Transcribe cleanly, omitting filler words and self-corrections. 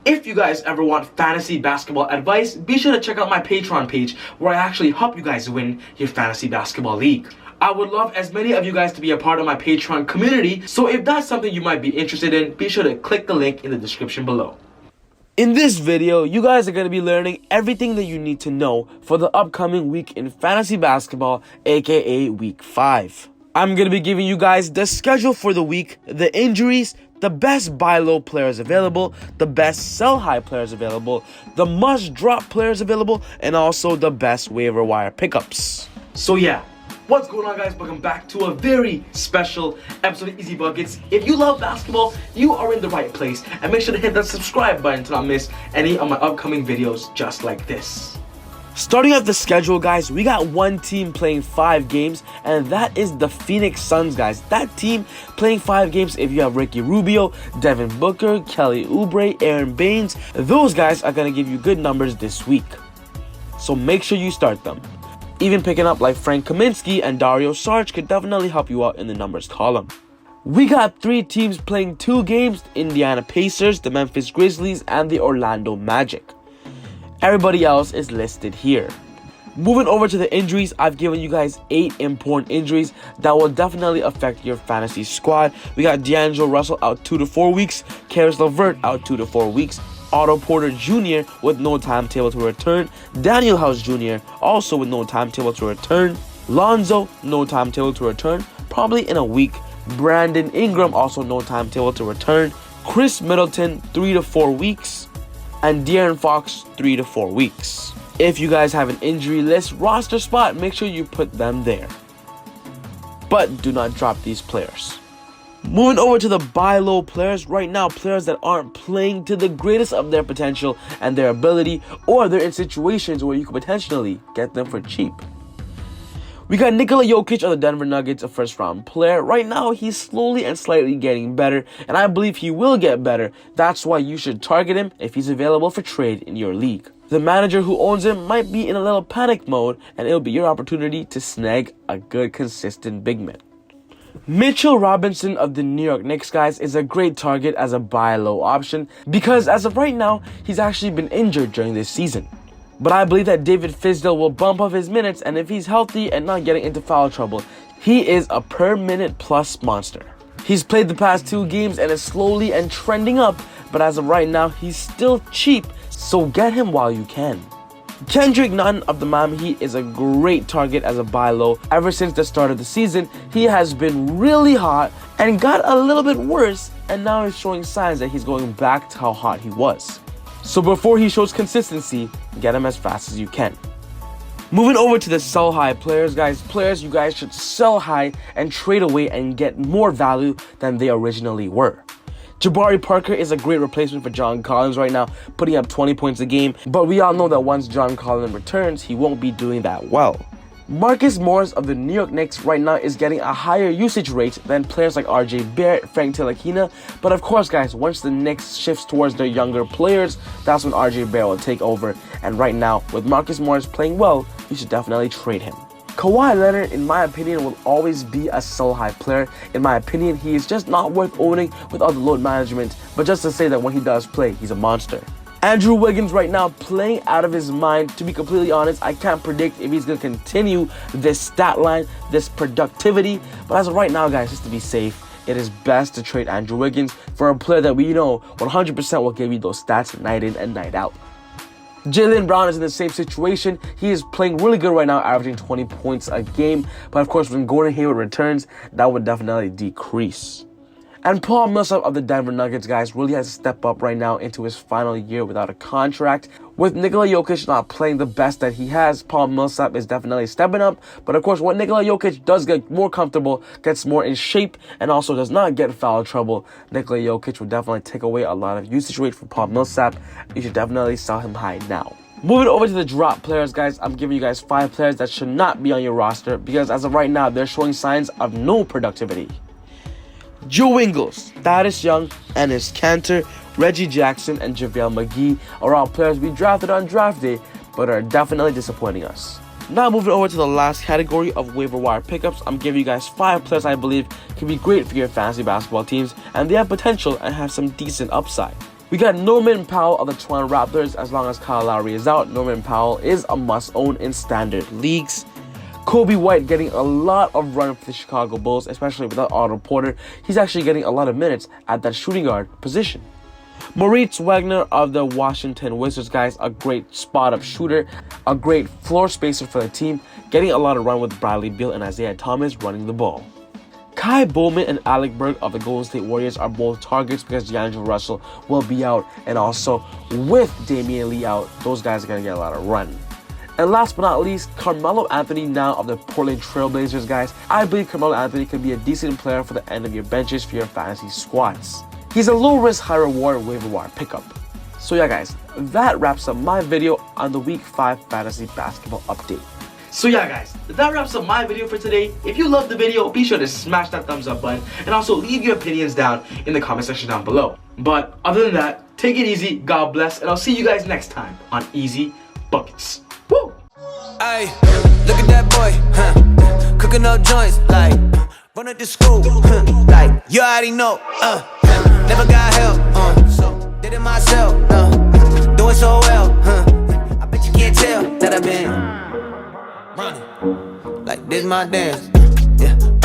If you guys ever want fantasy basketball advice, be sure to check out my Patreon page where I actually help you guys win your fantasy basketball league. I would love as many of you guys to be a part of my Patreon community, so if that's something you might be interested in, be sure to click the link in the description below. In this video, you guys are going to be learning everything that you need to know for the upcoming week in fantasy basketball, aka week 5. I'm going to be giving you guys the schedule for the week, the injuries, the best buy low players available, the best sell high players available, the must drop players available, and also the best waiver wire pickups. So yeah, what's going on, guys? Welcome back to a very special episode of Easy Buckets. If you love basketball, you are in the right place, and make sure to hit that subscribe button to not miss any of my upcoming videos just like this. Starting off the schedule, guys, we got one team playing 5 games, and that is the Phoenix Suns, guys. That team playing 5 games, if you have Ricky Rubio, Devin Booker, Kelly Oubre, Aaron Baines, those guys are going to give you good numbers this week. So make sure you start them. Even picking up like Frank Kaminsky and Dario Saric could definitely help you out in the numbers column. We got 3 teams playing 2 games, Indiana Pacers, the Memphis Grizzlies, and the Orlando Magic. Everybody else is listed here. Moving over to the injuries, I've given you guys 8 important injuries that will definitely affect your fantasy squad. We got D'Angelo Russell out 2 to 4 weeks, Karis LeVert out 2 to 4 weeks, Otto Porter Jr. with no timetable to return, Daniel House Jr. also with no timetable to return, Lonzo no timetable to return, probably in a week, Brandon Ingram also no timetable to return, Chris Middleton 3 to 4 weeks, and De'Aaron Fox 3 to 4 weeks. If you guys have an injury list roster spot, make sure you put them there. But do not drop these players. Moving over to the buy low players, right now players that aren't playing to the greatest of their potential and their ability, or they're in situations where you could potentially get them for cheap. We got Nikola Jokic of the Denver Nuggets, a first round player. Right now he's slowly and slightly getting better, and I believe he will get better. That's why you should target him if he's available for trade in your league. The manager who owns him might be in a little panic mode, and it'll be your opportunity to snag a good consistent big man. Mitchell Robinson of the New York Knicks, guys, is a great target as a buy low option because as of right now, he's actually been injured during this season. But I believe that David Fizdale will bump up his minutes, and if he's healthy and not getting into foul trouble, he is a per minute plus monster. He's played the past 2 games and is slowly and trending up, but as of right now, he's still cheap, so get him while you can. Kendrick Nunn of the Miami Heat is a great target as a buy low. Ever since the start of the season, he has been really hot and got a little bit worse, and now he's showing signs that he's going back to how hot he was. So before he shows consistency, get him as fast as you can. Moving over to the sell high players, guys. Players you guys should sell high and trade away and get more value than they originally were. Jabari Parker is a great replacement for John Collins right now, putting up 20 points a game, but we all know that once John Collins returns, he won't be doing that well. Marcus Morris of the New York Knicks right now is getting a higher usage rate than players like RJ Barrett, Frank Ntilikina, but of course, guys, once the Knicks shifts towards their younger players, that's when RJ Barrett will take over, and right now, with Marcus Morris playing well, you should definitely trade him. Kawhi Leonard, in my opinion, will always be a sell-high player. In my opinion, he is just not worth owning without the load management, but just to say that when he does play, he's a monster. Andrew Wiggins right now playing out of his mind. To be completely honest, I can't predict if he's going to continue this stat line, this productivity, but as of right now, guys, just to be safe, it is best to trade Andrew Wiggins for a player that we know 100% will give you those stats night in and night out. Jaylen Brown is in the same situation. He is playing really good right now, averaging 20 points a game. But of course, when Gordon Hayward returns, that would definitely decrease. And Paul Millsap of the Denver Nuggets, guys, really has to step up right now into his final year without a contract. With Nikola Jokic not playing the best that he has, Paul Millsap is definitely stepping up. But of course, when Nikola Jokic does get more comfortable, gets more in shape, and also does not get foul trouble, Nikola Jokic will definitely take away a lot of usage rate from Paul Millsap. You should definitely sell him high now. Moving over to the drop players, guys, I'm giving you guys 5 players that should not be on your roster because as of right now, they're showing signs of no productivity. Joe Ingles, Thaddeus Young, Enes Kanter, Reggie Jackson, and JaVale McGee are all players we drafted on draft day, but are definitely disappointing us. Now moving over to the last category of waiver wire pickups, I'm giving you guys 5 players I believe can be great for your fantasy basketball teams, and they have potential and have some decent upside. We got Norman Powell of the Toronto Raptors. As long as Kyle Lowry is out, Norman Powell is a must-own in standard leagues. Kobe White getting a lot of run for the Chicago Bulls, especially without Otto Porter. He's actually getting a lot of minutes at that shooting guard position. Moritz Wagner of the Washington Wizards, guys, a great spot-up shooter, a great floor spacer for the team, getting a lot of run with Bradley Beal and Isaiah Thomas running the ball. Kai Bowman and Alec Burke of the Golden State Warriors are both targets because D'Angelo Russell will be out, and also with Damian Lee out, those guys are going to get a lot of run. And last but not least, Carmelo Anthony now of the Portland Trail Blazers, guys. I believe Carmelo Anthony could be a decent player for the end of your benches for your fantasy squads. He's a low-risk, high-reward waiver wire pickup. So yeah, guys, that wraps up my video on the Week 5 Fantasy Basketball Update. So yeah, guys, that wraps up my video for today. If you loved the video, be sure to smash that thumbs up button and also leave your opinions down in the comment section down below. But other than that, take it easy, God bless, and I'll see you guys next time on ezBUCKETz. Woo! Ay, look at that boy, huh? Cooking up joints, like, run up the school, like, you already know, never got help, so did it myself, doing so well, I bet you can't tell that I've been running, like this my dance, yeah.